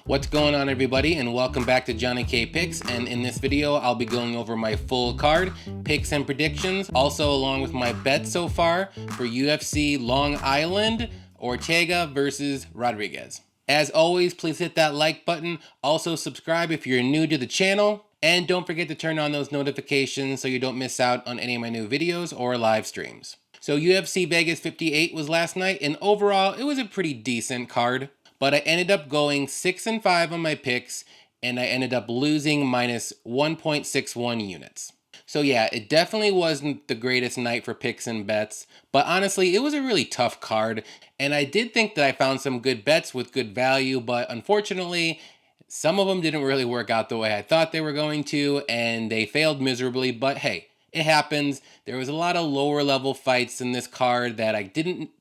What's going on, everybody, and welcome back to JohnnyKpicks. And in this video I'll be going over my full card, picks and predictions, also along with my bets so far for UFC Long Island, Ortega versus Rodriguez. As always, please hit that like button, also subscribe if you're new to the channel, and don't forget to turn on those notifications so you don't miss out on any of my new videos or live streams. So UFC Vegas 58 was last night, and overall it was a pretty decent card. But I ended up going 6-5 on my picks, and I ended up losing minus 1.61 units. So yeah, it definitely wasn't the greatest night for picks and bets, but honestly, it was a really tough card, and I did think that I found some good bets with good value, but unfortunately, some of them didn't really work out the way I thought they were going to, and they failed miserably, but hey, it happens. There was a lot of lower level fights in this card that I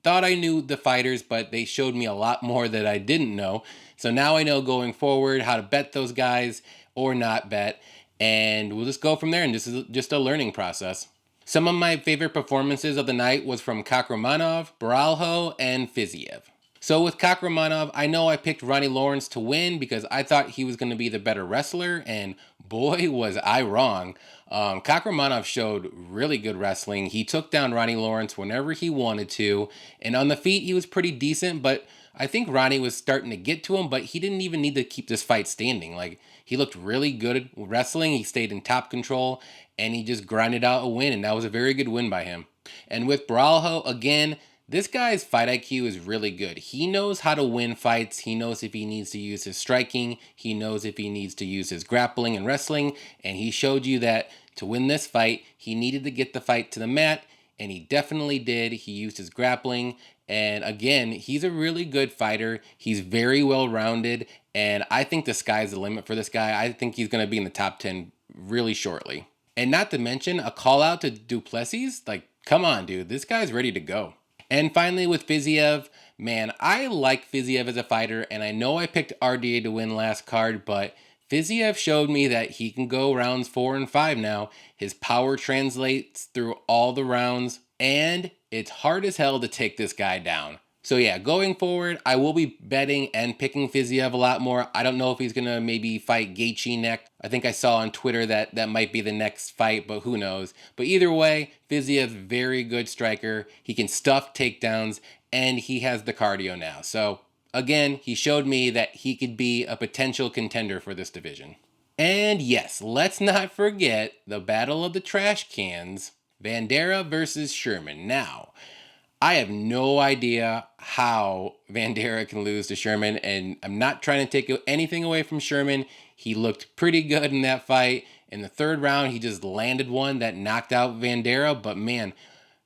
thought I knew the fighters, but they showed me a lot more that I didn't know. So now I know going forward how to bet those guys or not bet, and we'll just go from there, and this is just a learning process. Some of my favorite performances of the night was from Kakramanov, Baralho, and Fiziev. So with Kakramanov, I know I picked Ronnie Lawrence to win because I thought he was going to be the better wrestler, and boy was I wrong. Kakramanov showed really good wrestling. He took down Ronnie Lawrence whenever he wanted to, and on the feet he was pretty decent, but I think Ronnie was starting to get to him, but he didn't even need to keep this fight standing. Like, he looked really good at wrestling, he stayed in top control, and he just grinded out a win, and that was a very good win by him. And with Baralho, again, this guy's fight IQ is really good. He knows how to win fights. He knows if he needs to use his striking. He knows if he needs to use his grappling and wrestling. And he showed you that to win this fight, he needed to get the fight to the mat. And he definitely did. He used his grappling. And again, he's a really good fighter. He's very well rounded. And I think the sky's the limit for this guy. I think he's going to be in the top 10 really shortly. And not to mention a call out to Duplessis. Like, come on, dude. This guy's ready to go. And finally with Fiziev, man, I like Fiziev as a fighter, and I know I picked RDA to win last card, but Fiziev showed me that he can go rounds 4 and 5 now. His power translates through all the rounds, and it's hard as hell to take this guy down. So yeah, going forward, I will be betting and picking Fiziev a lot more. I don't know if he's going to maybe fight Gaethje next. I think I saw on Twitter that that might be the next fight, but who knows. But either way, Fiziev's very good striker. He can stuff takedowns, and he has the cardio now. So again, he showed me that he could be a potential contender for this division. And yes, let's not forget the battle of the trash cans, Vanderaa versus Sherman. Now, I have no idea how Vanderaa can lose to Sherman, and I'm not trying to take anything away from Sherman. He looked pretty good in that fight. In the third round, he just landed one that knocked out Vanderaa, but man,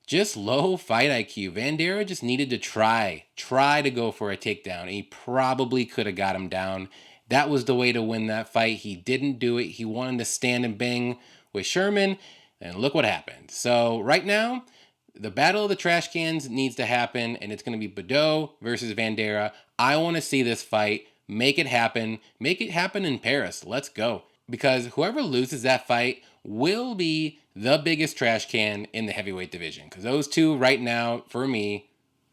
just low fight IQ. Vanderaa just needed to try to go for a takedown, and he probably could have got him down. That was the way to win that fight. He didn't do it. He wanted to stand and bang with Sherman, and look what happened. So right now, the battle of the trash cans needs to happen, and it's going to be Badeau versus Vanderaa. I want to see this fight. Make it happen. Make it happen in Paris. Let's go. Because whoever loses that fight will be the biggest trash can in the heavyweight division. Because those two right now, for me,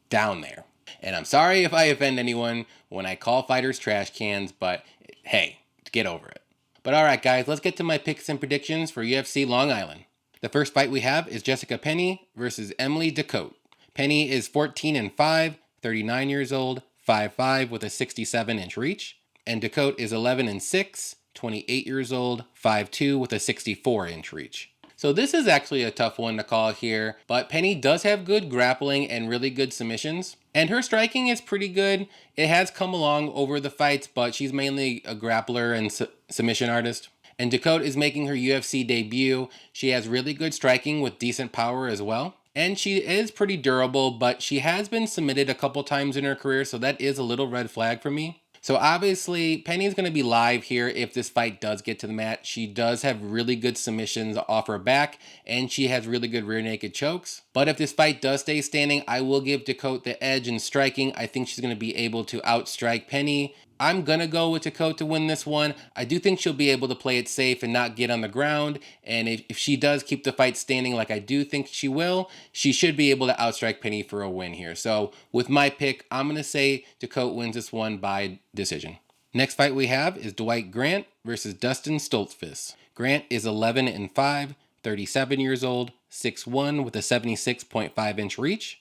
down there. And I'm sorry if I offend anyone when I call fighters trash cans, but hey, get over it. But alright guys, let's get to my picks and predictions for UFC Long Island. The first fight we have is Jessica Penne versus Emily Ducote. Penne is 14-5, 39 years old, 5'5", with a 67-inch reach. And Ducote is 11-6, 28 years old, 5'2", with a 64-inch reach. So this is actually a tough one to call here, but Penne does have good grappling and really good submissions. And her striking is pretty good. It has come along over the fights, but she's mainly a grappler and submission artist. And Ducote is making her UFC debut. She has really good striking with decent power as well. And she is pretty durable, but she has been submitted a couple times in her career, so that is a little red flag for me. So obviously, Penny's going to be live here if this fight does get to the mat. She does have really good submissions off her back, and she has really good rear naked chokes. But if this fight does stay standing, I will give Ducote the edge in striking. I think she's going to be able to outstrike Penne. I'm going to go with Ducote to win this one. I do think she'll be able to play it safe and not get on the ground. And if she does keep the fight standing like I do think she will, she should be able to outstrike Penne for a win here. So with my pick, I'm going to say Ducote wins this one by decision. Next fight we have is Dwight Grant versus Dustin Stoltzfus. Grant is 11-5, 37 years old, 6'1" with a 76.5-inch reach.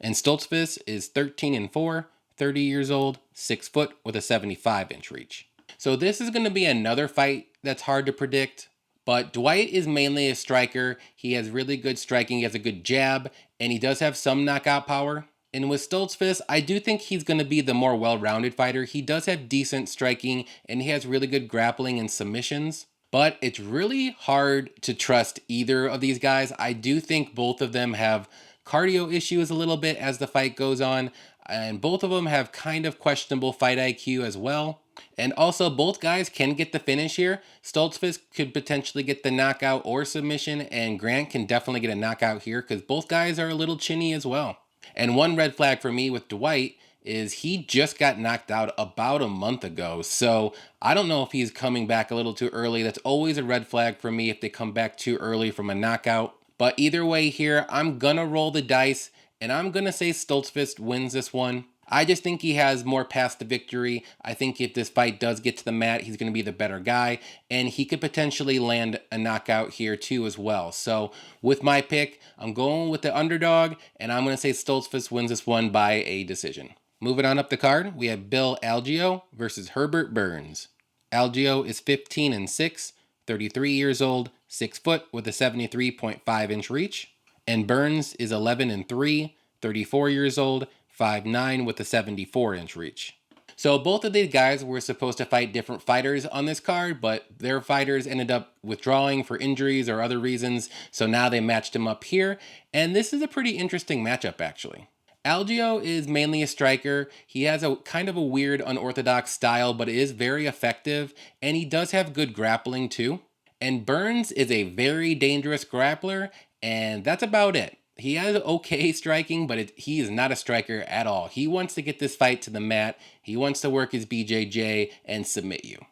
And Stoltzfus is 13-4, 30 years old, 6 foot with a 75-inch reach. So this is going to be another fight that's hard to predict. But Dwight is mainly a striker. He has really good striking, he has a good jab, and he does have some knockout power. And with Stoltzfus, I do think he's going to be the more well-rounded fighter. He does have decent striking, and he has really good grappling and submissions. But it's really hard to trust either of these guys. I do think both of them have cardio issues a little bit as the fight goes on, and both of them have kind of questionable fight IQ as well. And also, both guys can get the finish here. Stoltzfus could potentially get the knockout or submission, and Grant can definitely get a knockout here because both guys are a little chinny as well. And one red flag for me with Dwight is he just got knocked out about a month ago. So I don't know if he's coming back a little too early. That's always a red flag for me if they come back too early from a knockout. But either way here, I'm gonna roll the dice and I'm gonna say Stoltzfus wins this one. I just think he has more paths to victory. I think if this fight does get to the mat, he's going to be the better guy, and he could potentially land a knockout here too as well. So with my pick, I'm going with the underdog, and I'm going to say Stoltzfus wins this one by a decision. Moving on up the card, we have Bill Algeo versus Herbert Burns. Algeo is 15-6, 33 years old, 6 foot with a 73.5-inch reach, and Burns is 11-3, 34 years old, 5'9" with a 74-inch reach. So both of these guys were supposed to fight different fighters on this card, but their fighters ended up withdrawing for injuries or other reasons, so now they matched him up here, and this is a pretty interesting matchup actually. Algeo is mainly a striker. He has a kind of a weird unorthodox style, but it is very effective, and he does have good grappling too. And Burns is a very dangerous grappler, and that's about it. He has okay striking, but he is not a striker at all. He wants to get this fight to the mat. He wants to work his BJJ and submit you.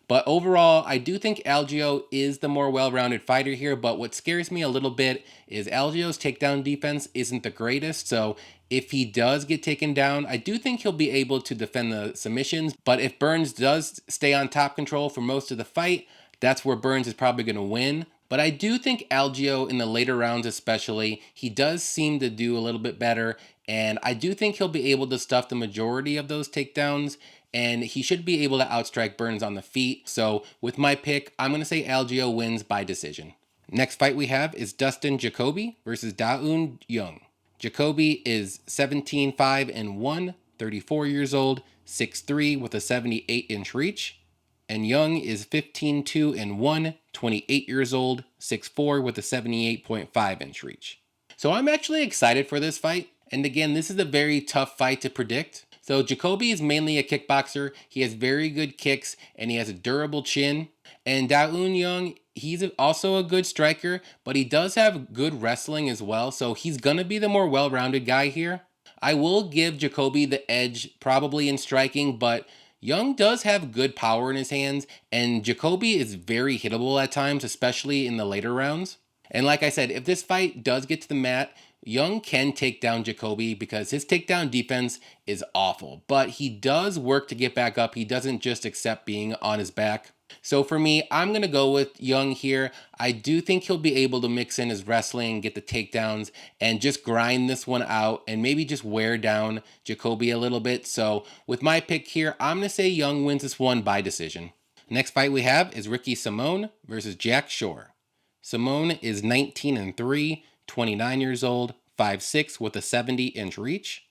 But overall, I do think Algeo is the more well-rounded fighter here, but what scares me a little bit is Algeo's takedown defense isn't the greatest, so if he does get taken down, I do think he'll be able to defend the submissions, but if Burns does stay on top control for most of the fight, that's where Burns is probably going to win. But I do think Algeo in the later rounds especially, he does seem to do a little bit better, and I do think he'll be able to stuff the majority of those takedowns, and he should be able to outstrike Burns on the feet. So with my pick, I'm going to say Algeo wins by decision. Next fight we have is Dustin Jacoby versus Daeun Jung. Jacoby is 17-5-1, 34 years old, 6'3" with a 78-inch reach. And Jung is 15-2-1, 28 years old, 6'4" with a 78.5-inch reach. So I'm actually excited for this fight. And again, this is a very tough fight to predict. So Jacoby is mainly a kickboxer. He has very good kicks and he has a durable chin. And Daeun Jung, he's also a good striker, but he does have good wrestling as well. So he's going to be the more well-rounded guy here. I will give Jacoby the edge probably in striking, but Jung does have good power in his hands, and Jacoby is very hittable at times, especially in the later rounds. And like I said, if this fight does get to the mat, Jung can take down Jacoby because his takedown defense is awful. But he does work to get back up. He doesn't just accept being on his back. So for me, I'm going to go with Jung here. I do think he'll be able to mix in his wrestling, get the takedowns, and just grind this one out and maybe just wear down Jacoby a little bit. So with my pick here, I'm going to say Jung wins this one by decision. Next fight we have is Ricky Simón versus Jack Shore. Simón is 19-3, 29 years old, 5'6" with a 70-inch reach.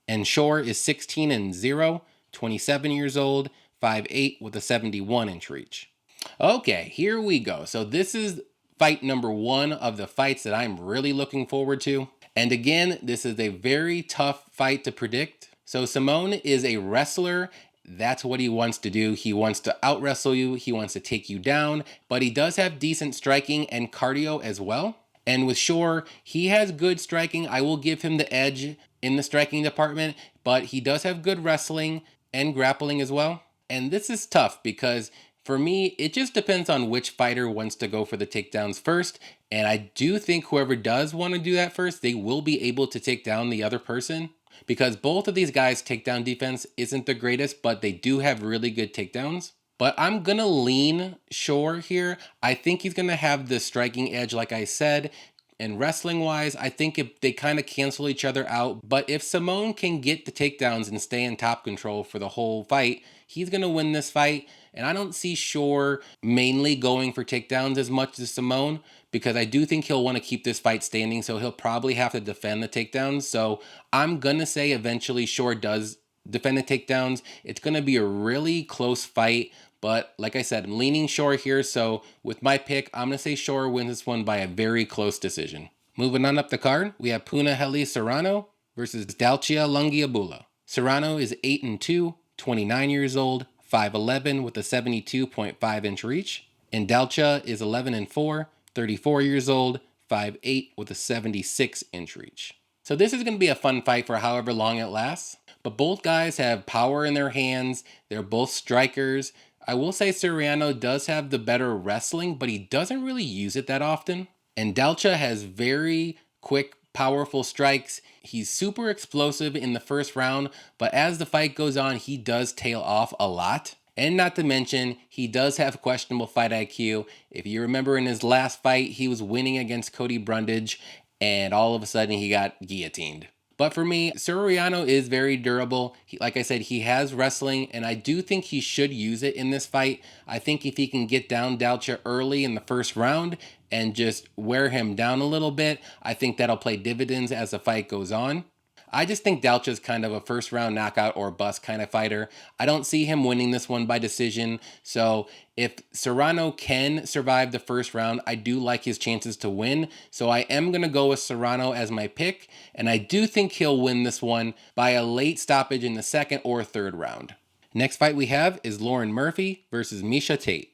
And Shore is 16-0, 27 years old, 5'8" with a 71-inch reach. Okay, here we go. So this is fight number one of the fights that I'm really looking forward to. And again, this is a very tough fight to predict. So Simón is a wrestler. That's what he wants to do. He wants to out-wrestle you. He wants to take you down. But he does have decent striking and cardio as well. And with Shore, he has good striking. I will give him the edge in the striking department. But he does have good wrestling and grappling as well. And this is tough because For me, it just depends on which fighter wants to go for the takedowns first, and I do think whoever does want to do that first, they will be able to take down the other person, because both of these guys' takedown defense isn't the greatest, but they do have really good takedowns. But I'm gonna lean Shore here. I think he's gonna have the striking edge, like I said. And wrestling wise, I think if they kind of cancel each other out. But if Simone can get the takedowns and stay in top control for the whole fight, he's going to win this fight. And I don't see Shore mainly going for takedowns as much as Simone, because I do think he'll want to keep this fight standing. So he'll probably have to defend the takedowns. So I'm going to say eventually Shore does defend the takedowns. It's going to be a really close fight. But like I said, I'm leaning Shore here, so with my pick, I'm going to say Shore wins this one by a very close decision. Moving on up the card, we have Punahele Soriano versus Dalcia Lungiambula. Soriano is 8-2, 29 years old, 5'11", with a 72.5-inch reach. And Dalcia is 11-4, 34 years old, 5'8", with a 76-inch reach. So this is going to be a fun fight for however long it lasts. But both guys have power in their hands. They're both strikers. I will say Soriano does have the better wrestling, but he doesn't really use it that often. And Dalcia has very quick, powerful strikes. He's super explosive in the first round, but as the fight goes on, he does tail off a lot. And not to mention, he does have questionable fight IQ. If you remember in his last fight, he was winning against Cody Brundage, and all of a sudden he got guillotined. But for me, Soriano is very durable. Like I said, he has wrestling, and I do think he should use it in this fight. I think if he can get down Dalcia early in the first round and just wear him down a little bit, I think that'll pay dividends as the fight goes on. I just think Dalcia's kind of a first round knockout or bust kind of fighter. I don't see him winning this one by decision. So if Soriano can survive the first round, I do like his chances to win. So I am going to go with Soriano as my pick. And I do think he'll win this one by a late stoppage in the second or third round. Next fight we have is Lauren Murphy versus Miesha Tate.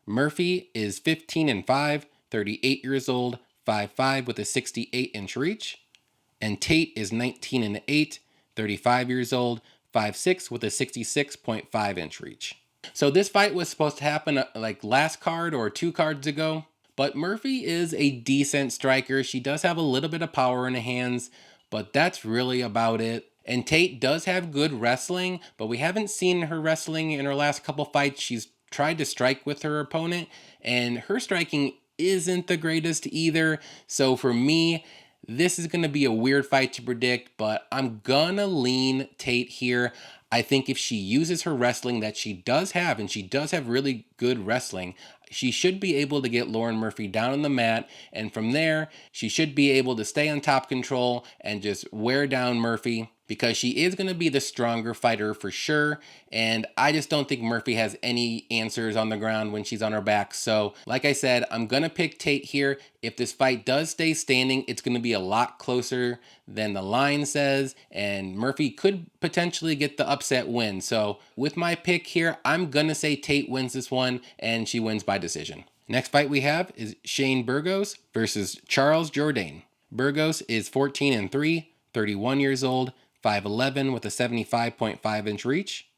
Murphy is 15-5, 38 years old, 5'5", with a 68-inch reach. And Tate is 19-8, 35 years old, 5'6", with a 66.5-inch reach. So this fight was supposed to happen like last card or 2 cards ago, but Murphy is a decent striker. She does have a little bit of power in her hands, but that's really about it. And Tate does have good wrestling, but we haven't seen her wrestling in her last couple fights. She's tried to strike with her opponent, and her striking isn't the greatest either. So for me, this is going to be a weird fight to predict, but I'm gonna lean Tate here. I think if she uses her wrestling that she does have, and she does have really good wrestling, she should be able to get Lauren Murphy down on the mat, and from there, she should be able to stay on top control and just wear down Murphy, because she is going to be the stronger fighter for sure, and I just don't think Murphy has any answers on the ground when she's on her back. So, like I said, I'm going to pick Tate here. If this fight does stay standing, it's going to be a lot closer than the line says, and Murphy could potentially get the upset win. So, with my pick here, I'm going to say Tate wins this one, and she wins by decision. Next fight we have is Shane Burgos versus Charles Jourdain. Burgos is 14-3, 31 years old, 5'11", with a 75.5-inch reach.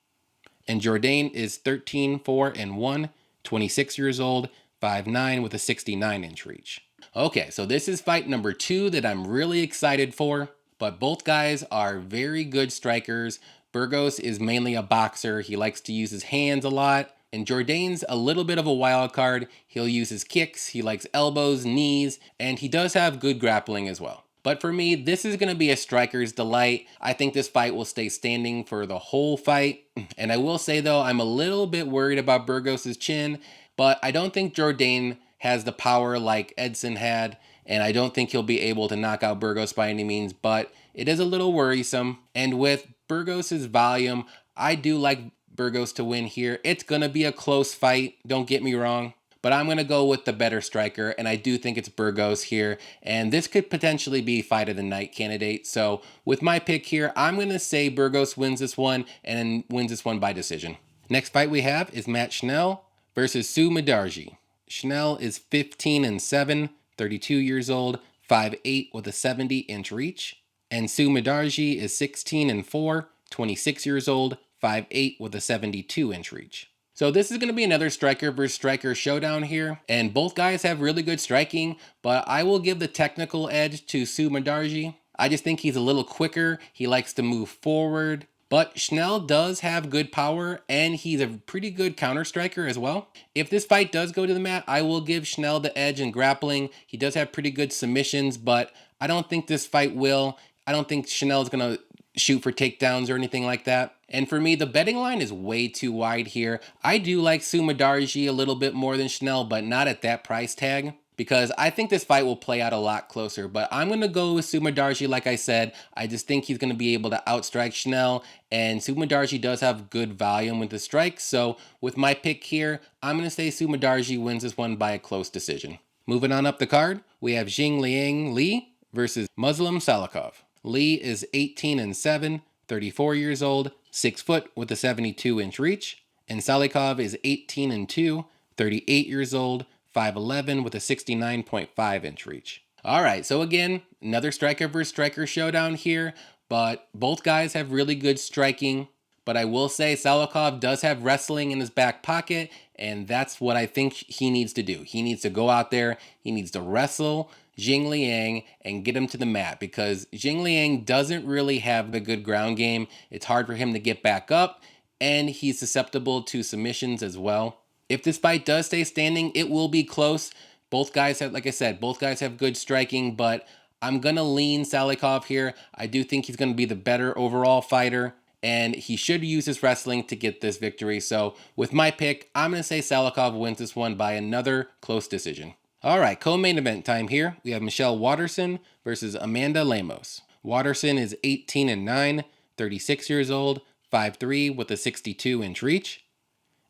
And Jourdain is 13-4-1, 26 years old, 5'9", with a 69-inch reach. Okay, so this is fight number 2 that I'm really excited for, but both guys are very good strikers. Burgos is mainly a boxer. He likes to use his hands a lot. And Jourdain's a little bit of a wild card. He'll use his kicks, he likes elbows, knees, and he does have good grappling as well. But for me, this is going to be a striker's delight. I think this fight will stay standing for the whole fight. And I will say, though, I'm a little bit worried about Burgos' chin, but I don't think Jourdain has the power like Edson had, and I don't think he'll be able to knock out Burgos by any means, but it is a little worrisome. And with Burgos' volume, I do like Burgos to win here. It's going to be a close fight, don't get me wrong. But I'm going to go with the better striker, and I do think it's Burgos here. And this could potentially be fight of the night candidate. So with my pick here, I'm going to say Burgos wins this one and wins this one by decision. Next fight we have is Matt Schnell versus Sumudaerji. Schnell is 15-7, 32 years old, 5'8", with a 70-inch reach. And Sumudaerji is 16-4, 26 years old, 5'8", with a 72-inch reach. So this is going to be another striker versus striker showdown here, and both guys have really good striking, but I will give the technical edge to Sumudaerji. I just think he's a little quicker, he likes to move forward, but Schnell does have good power, and he's a pretty good counter striker as well. If this fight does go to the mat, I will give Schnell the edge in grappling. He does have pretty good submissions, but I don't think this fight will. I don't think Schnell's going to shoot for takedowns or anything like that. And for me, the betting line is way too wide here. I do like Sumudaerji a little bit more than Schnell, but not at that price tag, because I think this fight will play out a lot closer. But I'm going to go with Sumudaerji like I said. I just think he's going to be able to outstrike Schnell, and Sumudaerji does have good volume with the strikes. So with my pick here, I'm going to say Sumudaerji wins this one by a close decision. Moving on up the card, we have Jingliang Li versus Muslim Salikhov. Li is 18-7, 34 years old, 6 foot with a 72-inch reach. And Salikhov is 18-2, 38 years old, 5'11 with a 69.5-inch reach. All right, so again, another striker versus striker showdown here, but both guys have really good striking. But I will say Salikhov does have wrestling in his back pocket, and that's what I think he needs to do. He needs to go out there, he needs to wrestle Jingliang and get him to the mat, because Jingliang doesn't really have a good ground game. It's hard for him to get back up, and he's susceptible to submissions as well. If this fight does stay standing, it will be close. Both guys have, like I said, both guys have good striking, but I'm going to lean Salikhov here. I do think he's going to be the better overall fighter, and he should use his wrestling to get this victory. So with my pick, I'm going to say Salikhov wins this one by another close decision. All right, co-main event time here. We have Michelle Waterson versus Amanda Lemos. Waterson is 18-9, 36 years old, 5'3 with a 62-inch reach.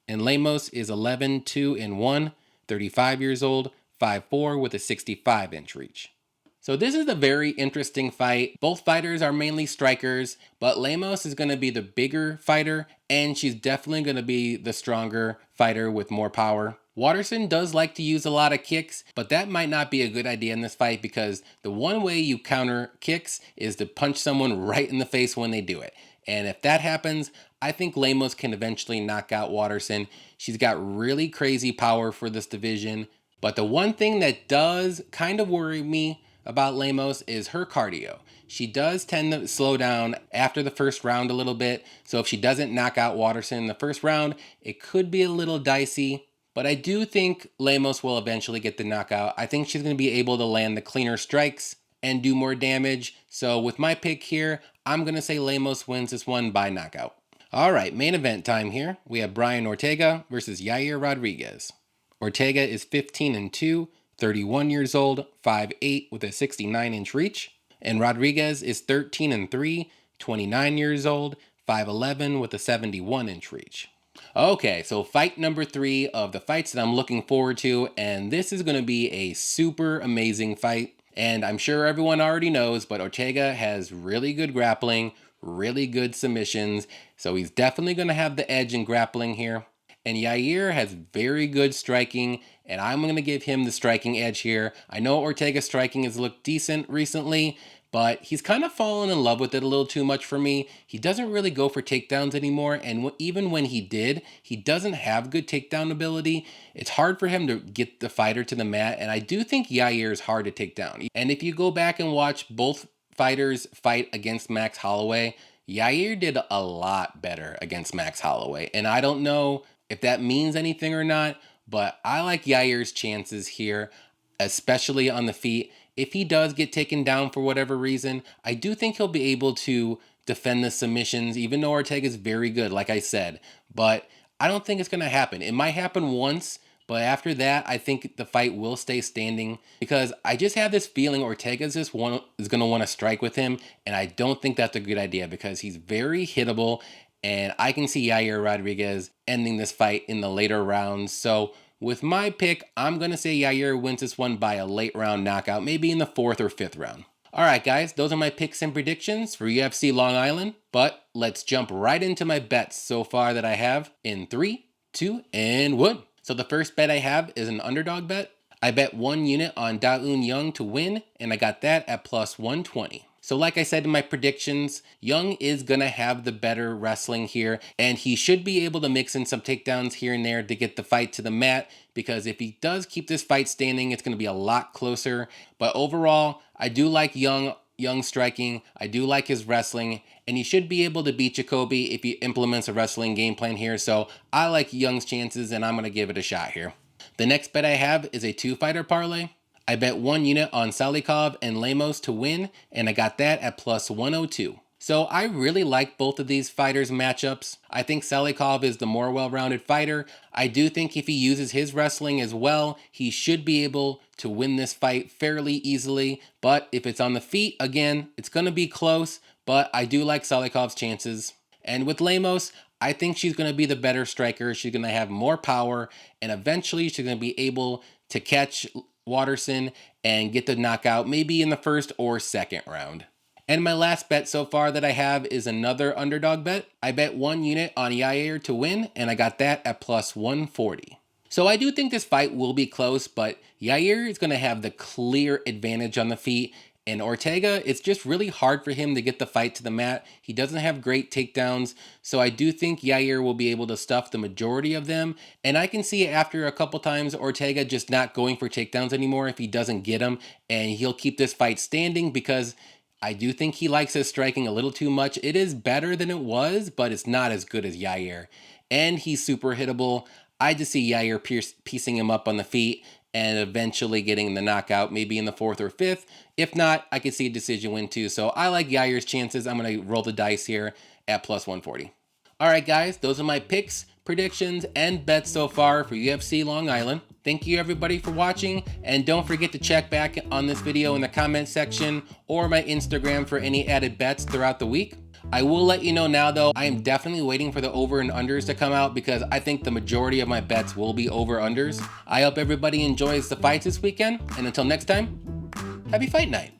And Lemos is 11-2-1, 35 years old, 5'4 with a 65-inch reach. So this is a very interesting fight. Both fighters are mainly strikers, but Lemos is going to be the bigger fighter, and she's definitely going to be the stronger fighter with more power. Waterson does like to use a lot of kicks, but that might not be a good idea in this fight, because the one way you counter kicks is to punch someone right in the face when they do it. And if that happens, I think Lemos can eventually knock out Waterson. She's got really crazy power for this division. But the one thing that does kind of worry me about Lemos is her cardio. She does tend to slow down after the first round a little bit. So if she doesn't knock out Waterson in the first round, it could be a little dicey. But I do think Lemos will eventually get the knockout. I think she's going to be able to land the cleaner strikes and do more damage. So with my pick here, I'm going to say Lemos wins this one by knockout. All right, main event time here. We have Brian Ortega versus Yair Rodriguez. Ortega is 15-2, 31 years old, 5'8 with a 69-inch reach. And Rodriguez is 13-3, 29 years old, 5'11 with a 71-inch reach. Okay, so fight number 3 of the fights that I'm looking forward to, and this is going to be a super amazing fight. And I'm sure everyone already knows, but Ortega has really good grappling, really good submissions, so he's definitely going to have the edge in grappling here. And Yair has very good striking, and I'm going to give him the striking edge here. I know Ortega's striking has looked decent recently, but he's kind of fallen in love with it a little too much for me. He doesn't really go for takedowns anymore, and even when he did, he doesn't have good takedown ability. It's hard for him to get the fighter to the mat, and I do think Yair is hard to take down. And if you go back and watch both fighters fight against Max Holloway, Yair did a lot better against Max Holloway, and I don't know if that means anything or not, but I like Yair's chances here, especially on the feet. If he does get taken down for whatever reason, I do think he'll be able to defend the submissions, even though Ortega is very good, like I said. But I don't think it's going to happen. It might happen once, but after that, I think the fight will stay standing, because I just have this feeling Ortega's is going to want to strike with him, and I don't think that's a good idea, because he's very hittable, and I can see Yair Rodriguez ending this fight in the later rounds. So with my pick, I'm going to say Yair wins this one by a late round knockout, maybe in the 4th or 5th round. All right, guys, those are my picks and predictions for UFC Long Island. But let's jump right into my bets so far that I have in 3, 2, and 1. So the first bet I have is an underdog bet. I bet 1 unit on Jung to win, and I got that at plus 120. So like I said in my predictions, Jung is gonna have the better wrestling here, and he should be able to mix in some takedowns here and there to get the fight to the mat, because if he does keep this fight standing, it's gonna be a lot closer. But overall, I do like Jung striking, I do like his wrestling, and he should be able to beat Jacoby if he implements a wrestling game plan here. So I like Jung's chances, and I'm gonna give it a shot here. The next bet I have is a 2-fighter parlay. I bet 1 unit on Salikhov and Lemos to win, and I got that at plus 102. So I really like both of these fighters' matchups. I think Salikhov is the more well-rounded fighter. I do think if he uses his wrestling as well, he should be able to win this fight fairly easily. But if it's on the feet, again, it's going to be close, but I do like Salikhov's chances. And with Lemos, I think she's going to be the better striker. She's going to have more power, and eventually she's going to be able to catch Waterson and get the knockout maybe in the first or second round. And my last bet so far that I have is another underdog bet. I bet 1 unit on Yair to win, and I got that at plus 140. So I do think this fight will be close, but Yair is going to have the clear advantage on the feet. And Ortega, it's just really hard for him to get the fight to the mat. He doesn't have great takedowns, so I do think Yair will be able to stuff the majority of them. And I can see after a couple times Ortega just not going for takedowns anymore if he doesn't get them, and he'll keep this fight standing because I do think he likes his striking a little too much. It is better than it was, but it's not as good as Yair. And he's super hittable. I just see Yair piecing him up on the feet and eventually getting the knockout, maybe in the 4th or 5th. If not, I could see a decision win too. So I like Yair's chances. I'm going to roll the dice here at plus 140. All right, guys, those are my picks, predictions, and bets so far for UFC Long Island. Thank you everybody for watching, and don't forget to check back on this video in the comment section or my Instagram for any added bets throughout the week. I will let you know now though, I am definitely waiting for the over and unders to come out because I think the majority of my bets will be over unders. I hope everybody enjoys the fights this weekend, and until next time, happy fight night.